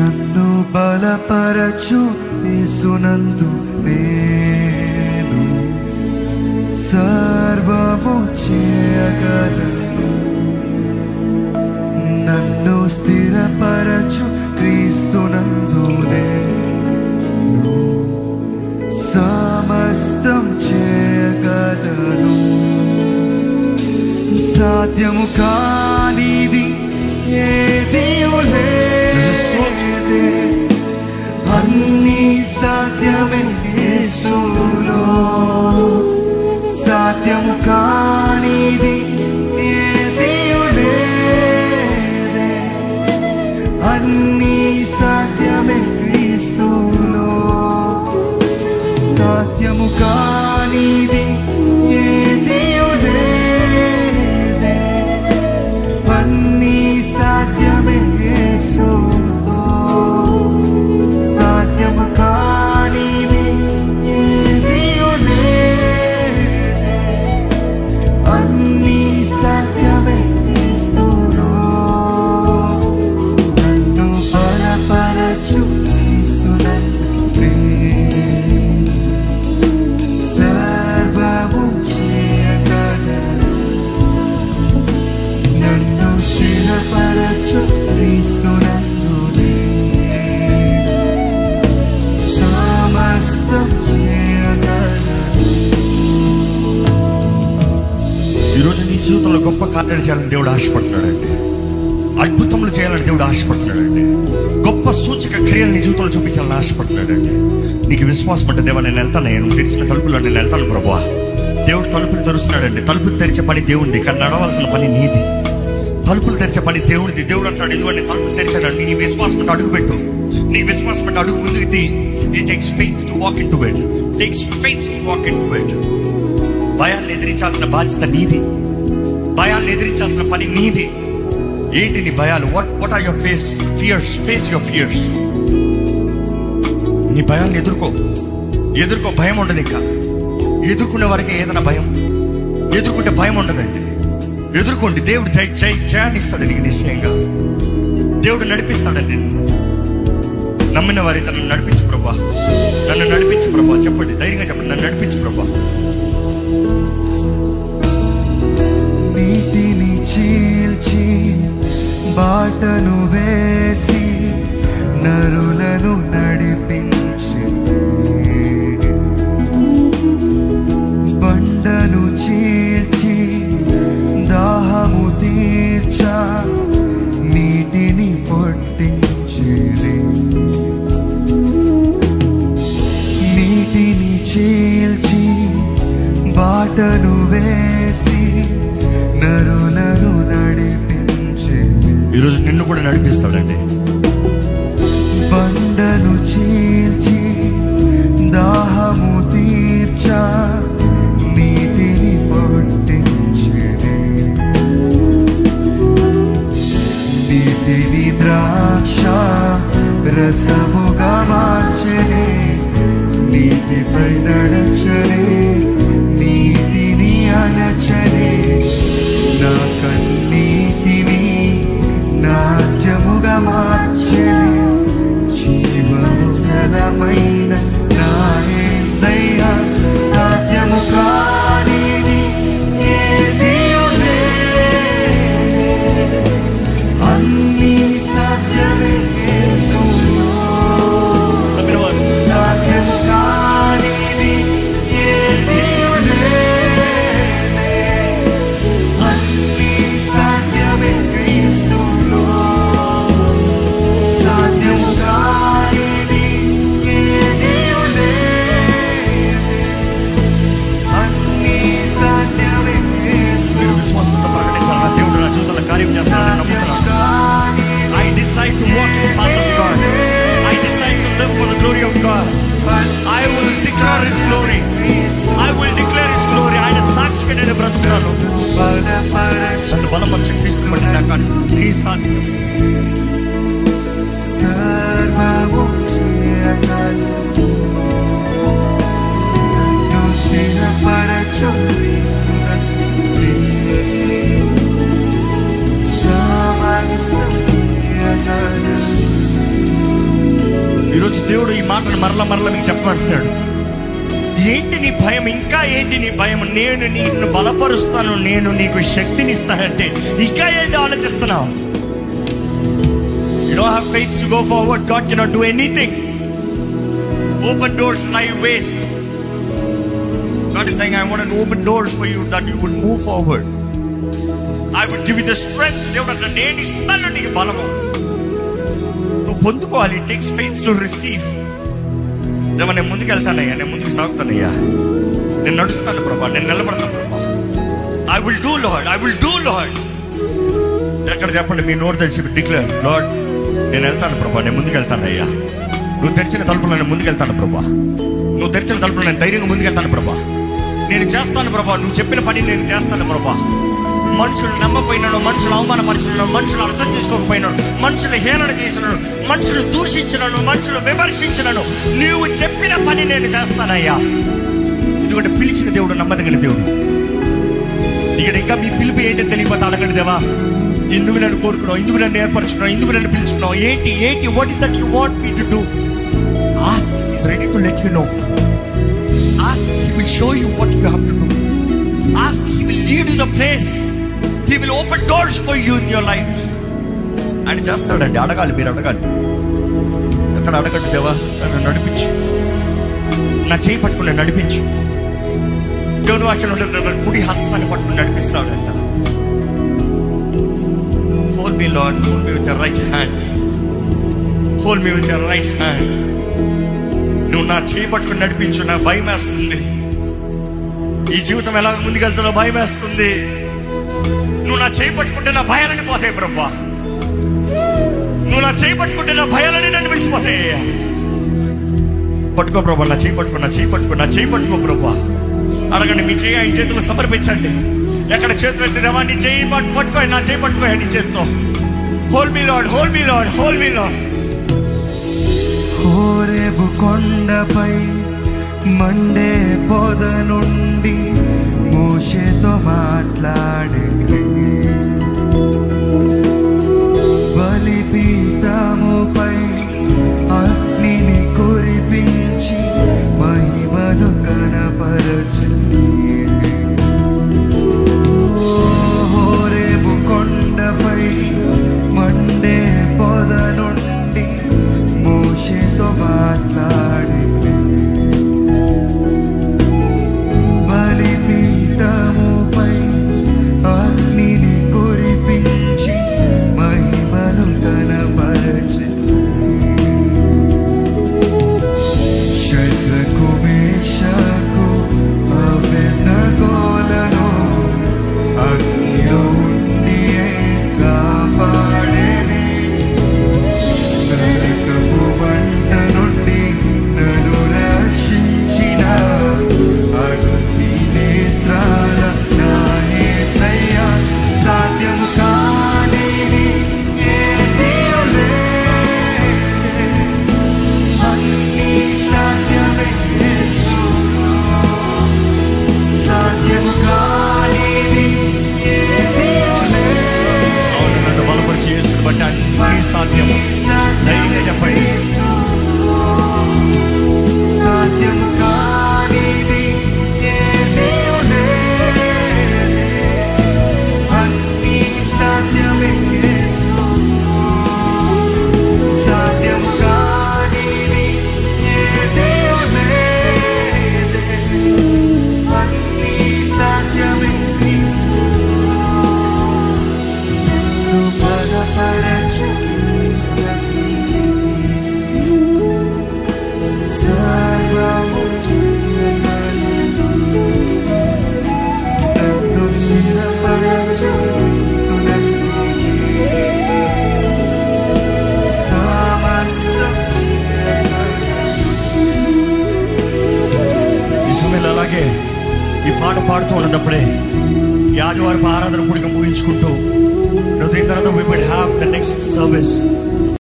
నన్ను బలపరచు యేసునందు నేను సర్వము చేయగలను. నన్ను స్థిరపరచు క్రీస్తునందు నేను సమస్తం చేయగలను. సాధ్యము కానిది ఏదియూ లేదే, అన్నీ సాధ్యమే యేసులో. సాధ్యము కానిది ఏదియూ లేదే, అన్నీ సాధ్యమే క్రీస్తులో. సాధ్యము కానిది ఏదియూ లేదే, అన్నీ సాధ్యమే యేసులో. సాధ్యము కానిది ఏదియూ లేదే, అన్నీ సాధ్యమే క్రీస్తులో. నన్ను బలపరచు యేసునందు సర్వము చేయగలను. నన్ను స్థిరపరచు క్రీస్తునందు సమస్తం చేయగలను. ఈరోజు నీ జీవితంలో గొప్ప కార్యాలు చేయాలని దేవుడు ఆశపడుతున్నాడండి. అద్భుతములు చేయాలని దేవుడు ఆశపడుతున్నాడండి. గొప్ప సూచక క్రియలు నీ జీవితంలో చూపించాలని ఆశపడుతున్నాడండి. నీకు విశ్వాసం అంటే దేవా నేను వెళ్తాను, నేను తెరిచిన తలుపులో నేను వెళ్తాను ప్రభువా. దేవుడు తలుపులు తెరుస్తున్నాడండి. తలుపులు తెరిచే పని దేవుడిది, కానీ నడవాల్సిన పని నీది. తలుపులు తెరిచే పని దేవుడిది. దేవుడు అంటాడు ఇదిగోండి తలుపులు తెరిచాడండి, నీ విశ్వాసం అంటే అడుగు పెట్టు. నీ విశ్వాసం అంటే అడుగు ముందుకు తీ. It takes faith to walk in to it. Takes faith to walk in to it. భయాన్ని ఎదిరించాల్సిన బాధ్యత నీది. భయాన్ని ఎదిరించాల్సిన పని నీది. ఏంటి నీ భయాలు? What are your fears? Face your fears. నీ భయాన్ని ఎదుర్కో. భయం ఉండదు. ఇంకా ఎదుర్కొనే వరకే ఏదైనా భయం. ఎదుర్కొంటే భయం ఉండదండి. ఎదుర్కోండి. దేవుడు జయాన్ని ఇస్తాడు నీకు నిశ్చయంగా. దేవుడు నడిపిస్తాడండి నిన్ను. నమ్మిన వారి నన్ను నడిపించు ప్రభా, నన్ను నడిపించు ప్రభా. చెప్పండి, ధైర్యంగా చెప్పండి, నన్ను నడిపించు ప్రభా. నీటిని చీల్చి బాటను వేసి నరులను నడిపించి, బండను చీల్చి దాహము తీర్చ నీటిని పొట్టించేది. నీటిని చీల్చి బాటను వేసి నరులను నడిపించేది. ఈరోజు నిన్ను కూడా నడిపిస్తాడండి. బండను చీల్చి దాహము తీర్చ నీటిని పొట్టించేది. నీటిని ద్రాక్ష రసముగా మార్చని, నీటిపై నడచని, నీటిని అనచని, నా కన్నీటిని నాట్యముగా మార్చని, జీవజలమైన నా యేసయ్యా. సాధ్యము కానిది ఏదియూ లేదే, అన్నీ సాధ్యమే యేసులో. సాధ్యము కానిది ఏదియూ లేదే, అన్నీ సాధ్యమే క్రీస్తులో. సాధ్యము కానిది ఏదియూ లేదే, అన్నీ సాధ్యమే యేసులో. విశ్వాసంతో ప్రకటించాలన్న దేవుడు నా జీవితంలో కార్యం చేస్తానని నమ్ముతున్నాను. I decide to walk in the path of God. I decide to live for the glory of God. I will declare His glory. I will declare His glory. ఆయన సాక్షిగా నేను బ్రతుకుతాను. నన్ను బలపరచు క్రీస్తుని నాకు నీ సాధ్యం. సర్వము చేయగలను. నన్ను స్థిరపరచు క్రీస్తునందు సమస్తం చేయగలను. ఈరోజు దేవుడు ఈ మాటను మరలా మీకు చెప్పమంటున్నాడు. ఏంటి నీ భయం? ఇంకా ఏంటి నీ భయం? నేను నిన్ను బలపరుస్తాను, నేను నీకు శక్తిని ఇస్తానంటే ఇంకా ఏంటి ఆలోచిస్తున్నావు? You don't have faith to go forward. God cannot do anything. Open doors lie waste. God is saying, I want to open doors for you that you would move forward. I would give you the strength. దేవుడు అన్న నేను ఇస్తాను నీకు బలము. నువ్వు పొందుకోవాలి. It takes faith to receive. నేను ముందుకు వెళ్తానయ్యా, నేను ముందుకు సాగుతానయ్యా, నేను నడుస్తాను ప్రభా, నేను నిలబడతాను ప్రభా. I will do Lord, I will do Lord. ఎక్కడ చెప్పండి, మీ నోరు తెరిచి డిక్లేర్, లార్డ్ నేను వెళ్తాను ప్రభా, నేను ముందుకు వెళ్తానయ్యా. నువ్వు తెరిచిన తలుపులో నేను ముందుకు వెళ్తాను ప్రభా. నువ్వు తెరిచిన తలుపులో నేను ధైర్యంగా ముందుకు వెళ్తాను ప్రభా. నేను చేస్తాను ప్రభా, నువ్వు చెప్పిన పని నేను చేస్తాను ప్రభా. మనుషులు నమ్మపోయినాడు, మనుషులు అవమానపరిచినాడు, మనుషులు అర్థం చేసుకోకపోయినాడు, మనుషులు హేళన చేసినాడు, మనుషులు దూషించినాను, మనుషులు విమర్శించినాను, నీవు చెప్పిన పని నేను చేస్తానయ్యా. ఎందుకంటే పిలిచిన దేవుడు నమ్మదగిన దేవుడు. ఇక్కడ ఇంకా మీ పిలుపు ఏంటో తెలియకపోతే అడగండి, దేవా ఎందుకు నన్ను కోరుకున్నావు, ఎందుకు నన్ను ఏర్పరచుకున్నావు, ఎందుకు నన్ను పిలుచుకున్నావు, ఏంటి what is that you want me to do? Ask, he is ready to let you know. Ask, he will show you what you have to do. Ask, he will lead you the place. He will open doors for you in your life. ఆయన చేస్తాడండి. అడగాలి, మీరు అడగాలి. ఎక్కడ అడగండి, దేవా నన్ను నడిపించు, నా చేయి పట్టుకుని నడిపించు. దేవుడు వాక్యం ఉంటుంది, కుడి హస్తాన్ని పట్టుకుని నడిపిస్తాడు అంత. Hold me Lord, hold me with your right hand. Hold me with your right hand. నువ్వు నా చేయి పట్టుకుని నడిపించు. నా భయం వేస్తుంది, ఈ జీవితం ఎలా ముందుకెళ్తానో భయం వేస్తుంది. నువ్వు నా చేయి పట్టుకుంటే నా భయాలని పోతాయి ప్రభా. నువ్వు నా చేయి పట్టుకుంటే నా భయాలని నన్ను విడిచిపోతాయి. పట్టుకో ప్రభా, నా చేయి పట్టుకో, నా చేయి పట్టుకో, నా చేయి పట్టుకో ప్రభా. అడగండి, మీ చేయి ఆయన చేతులు సమర్పించండి. ఎక్కడ చేతులు ఎత్తిదేవా నీ చేయి పట్టుకో, నా చేయి పట్టుకో నీ చేతితో. హోల్డ్ మీ లార్డ్, హోల్డ్ మీ లార్డ్, హోల్డ్ మీ లార్డ్. హోరేబు కొండపై మండే పొద నుండి మోషేతో మాట్లాడింది. బలిపీఠముపై అగ్నిని కురిపించి మహిమను కనపరచింది. హోరేబు కొండపై మండే పొద నుండి మోషేతో మాట్లాడింది. బలిపీఠముపై అగ్నిని కురిపించి మహిమను కనపరచింది. శద్రకు, మేషకు, అబేద్నెగోలను అగ్నిలో ఉండి కాపాడేనే. నరకపు మంట నుండి నన్ను రక్షించిన అగ్ని నేత్రాల నా యేసయ్యా. సాధ్యము కానిది ఏదియూ లేదు, అన్నీ సాధ్యమే యేసు. సాధ్యము కానిది ఏదియూ లేదు. అవును, నన్ను బలపరిచి యేసుని బట్టి అన్నీ సాధ్యము. ధైర్యంగా చెప్పండి. సాధ్యము కానిది ఏదియూ లేదు, అన్నీ సాధ్యమే యేసు. సాధ్యము కానిది ఏదియూ లేదు, అన్నీ సాధ్యమే యేసు. నన్ను బలపరచు సర్వము చేయగలదు. నన్ను స్థిరపరచు క్రీస్తునందు సమస్తం చేయగలదు. ఈ సమయంలో అలాగే ఈ పాట పాడుతూ ఉన్నప్పుడే ఈ ఆదివారపు ఆరాధన కూడిక ముగించుకుంటూ, నువ్వు దీని తర్వాత we would have the next service.